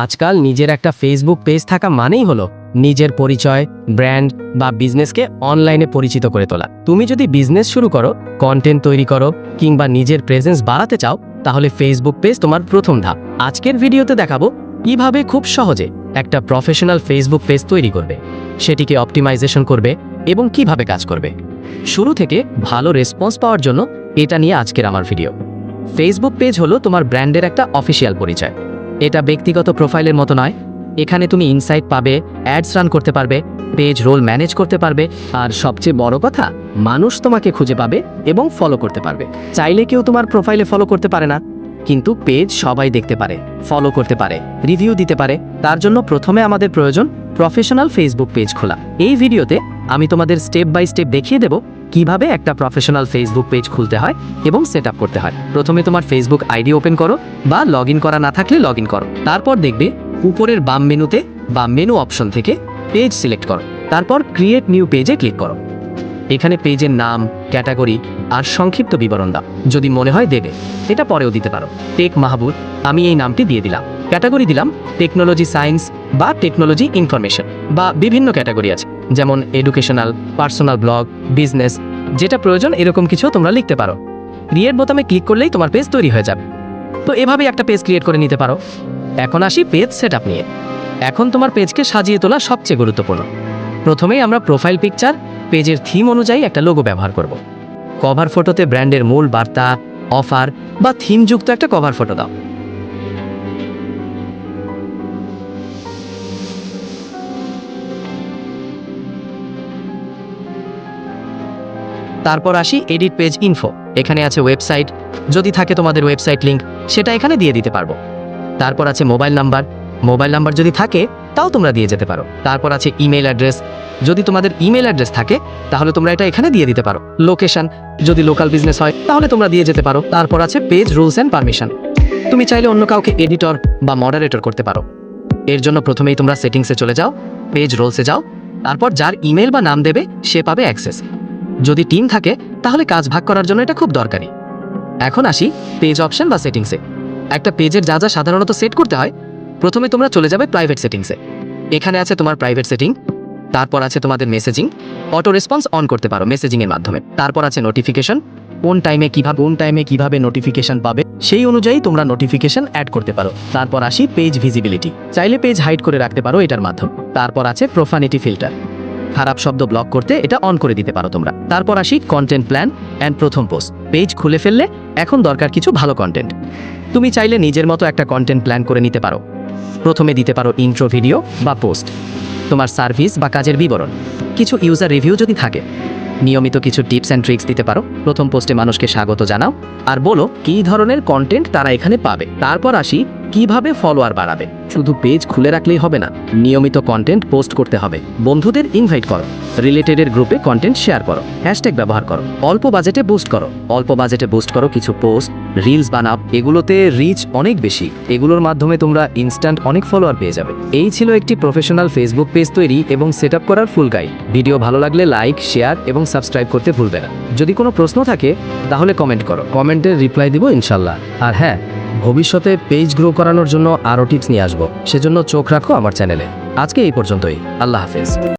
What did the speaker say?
আজকাল নিজের একটা ফেসবুক পেজ থাকা মানেই হলো নিজের পরিচয়, ব্র্যান্ড বা বিজনেসকে অনলাইনে পরিচিত করে তোলা। তুমি যদি বিজনেস শুরু করো, কন্টেন্ট তৈরি করো কিংবা নিজের প্রেজেন্স বাড়াতে চাও, তাহলে ফেসবুক পেজ তোমার প্রথম ধাপ। আজকের ভিডিওতে দেখাবো কিভাবে খুব সহজে একটা প্রফেশনাল ফেসবুক পেজ তৈরি করবে, সেটিকে অপটিমাইজেশন করবে এবং কিভাবে কাজ করবে। শুরু থেকে ভালো রেসপন্স পাওয়ার জন্য এটা নিয়ে আজকের আমার ভিডিও। ফেসবুক পেজ হলো তোমার ব্র্যান্ডের একটা অফিসিয়াল পরিচয়। এটা ব্যক্তিগত প্রোফাইলের মতো নয়। এখানে তুমি ইনসাইট পাবে, অ্যাডস রান করতে পারবে, পেজ রোল ম্যানেজ করতে পারবে, আর সবচেয়ে বড় কথা, মানুষ তোমাকে খুঁজে পাবে এবং ফলো করতে পারবে। চাইলে কেউ তোমার প্রোফাইলে ফলো করতে পারে না, কিন্তু পেজ সবাই দেখতে পারে, ফলো করতে পারে, রিভিউ দিতে পারে। তার জন্য প্রথমে আমাদের প্রয়োজন প্রফেশনাল ফেসবুক পেজ খোলা। এই ভিডিওতে আমি তোমাদের স্টেপ বাই স্টেপ দেখিয়ে দেব কিভাবে একটা প্রফেশনাল ফেসবুক পেজ খুলতে হয় এবং সেট আপ করতে হয়। প্রথমে তোমার ফেসবুক আইডি ওপেন করো বা লগ ইন করা না থাকলে লগ ইন করো। তারপর দেখবে উপরের বাম মেনুতে বা মেনু অপশন থেকে পেজ সিলেক্ট করো। তারপর ক্রিয়েট নিউ পেজে ক্লিক করো। এখানে পেজের নাম, ক্যাটাগরি আর সংক্ষিপ্ত বিবরণ দাও। যদি মনে হয় দেবে, এটা পরেও দিতে পারো। টেক মাহবুব, আমি এই নামটি দিয়ে দিলাম। ক্যাটাগরি দিলাম টেকনোলজি সায়েন্স বা টেকনোলজি ইনফরমেশন, বা বিভিন্ন ক্যাটাগরি আছে, যেমন এডুকেশনাল, পার্সোনাল ব্লগ, বিজনেস, যেটা প্রয়োজন এরকম কিছু তোমরা লিখতে পারো। ক্রিয়েট বোতামে ক্লিক করলেই তোমার পেজ তৈরি হয়ে যাবে। তো এভাবেই একটা পেজ ক্রিয়েট করে নিতে পারো। এখন আসি পেজ সেটআপ নিয়ে। এখন তোমার পেজকে সাজিয়ে তোলা সবচেয়ে গুরুত্বপূর্ণ। প্রথমেই আমরা প্রোফাইল পিকচার, পেজের থিম অনুযায়ী একটা লোগো ব্যবহার করব। কভার ফটোতে ব্র্যান্ডের মূল বার্তা, অফার বা থিম যুক্ত একটা কভার ফটো দাও। তারপর আসি এডিট পেজ ইনফো। এখানে আছে ওয়েবসাইট, যদি থাকে তোমাদের ওয়েবসাইট লিংক, সেটা এখানে দিয়ে দিতে পারবো। তারপর আছে মোবাইল নাম্বার যদি থাকে তাও তোমরা দিয়ে যেতে পারো। তারপর আছে ইমেল অ্যাড্রেস, যদি তোমাদের ইমেল অ্যাড্রেস থাকে তাহলে তোমরা এটা এখানে দিয়ে দিতে পারো। লোকেশন, যদি লোকাল বিজনেস হয় তাহলে তোমরা দিয়ে যেতে পারো। তারপর আছে পেজ রুলস অ্যান্ড পারমিশন, তুমি চাইলে অন্য কাউকে এডিটর বা মডারেটর করতে পারো। এর জন্য প্রথমেই তোমরা সেটিংসে চলে যাও, পেজ রোলসে যাও, তারপর যার ইমেল বা নাম দেবে সে পাবে অ্যাক্সেস। যদি টিম থাকে তাহলে কাজ ভাগ করার জন্য এটা খুব দরকারি। এখন আসি পেজ অপশন বা সেটিংসে। একটা পেজের যা যা সাধারণত সেট করতে হয়, প্রথমে তোমরা চলে যাবে প্রাইভেট সেটিংসে। এখানে আছে তোমার প্রাইভেট সেটিং। তারপর আছে তোমাদের মেসেজিং, অটো রেসপন্স অন করতে পারো মেসেজিং এর মাধ্যমে। তারপর আছে নোটিফিকেশন, কোন টাইমে কিভাবে নোটিফিকেশন পাবে সেই অনুযায়ী তোমরা নোটিফিকেশন অ্যাড করতে পারো। তারপর আসি পেজ ভিজিবিলিটি, চাইলে পেজ হাইড করে রাখতে পারো এটার মাধ্যমে। তারপর আছে প্রোফানিটি ফিল্টার, খারাপ শব্দ ব্লক করতে এটা অন করে দিতে পারো তোমরা। তারপর আসি কন্টেন্ট প্ল্যান অ্যান্ড প্রথম পোস্ট। পেজ খুলে ফেললে এখন দরকার কিছু ভালো কন্টেন্ট। তুমি চাইলে নিজের মতো একটা কন্টেন্ট প্ল্যান করে নিতে পারো। প্রথমে দিতে পারো ইন্ট্রো ভিডিও বা পোস্ট, তোমার সার্ভিস বা কাজের বিবরণ, কিছু ইউজার রিভিউ যদি থাকে, নিয়মিত কিছু টিপস অ্যান্ড ট্রিক্স দিতে পারো। প্রথম পোস্টে মানুষকে স্বাগত জানাও আর বলো কী ধরনের কন্টেন্ট তারা এখানে পাবে। তারপর আসি কিভাবে ফলোয়ার বাড়াবে। শুধু পেজ খুলে রাখলেই হবে না, নিয়মিত কন্টেন্ট পোস্ট করতে হবে। বন্ধুদের ইনভাইট করো, রিলেটেডের গ্রুপে কন্টেন্ট শেয়ার করো, হ্যাশট্যাগ ব্যবহার করো। অল্প বাজেটে বুস্ট করো কিছু পোস্ট, রিলস বানাও, এগুলোতে রিচ অনেক বেশি। এগুলোর মাধ্যমে তোমরা ইনস্ট্যান্ট অনেক ফলোয়ার পেয়ে যাবে। এই ছিল একটি প্রফেশনাল ফেসবুক পেজ তৈরি এবং সেট আপ করার ফুল গাইড। ভিডিও ভালো লাগলে লাইক, শেয়ার এবং সাবস্ক্রাইব করতে ভুলবে না। যদি কোনো প্রশ্ন থাকে তাহলে কমেন্ট করো, কমেন্টে রিপ্লাই দিব ইনশাল্লাহ। আর হ্যাঁ, ভবিষ্যতে পেজ গ্রো করানোর জন্য আরও টিপস নিয়ে আসবো, সেজন্য চোখ রাখো আমার চ্যানেলে। আজকে এই পর্যন্তই, আল্লাহ হাফেজ।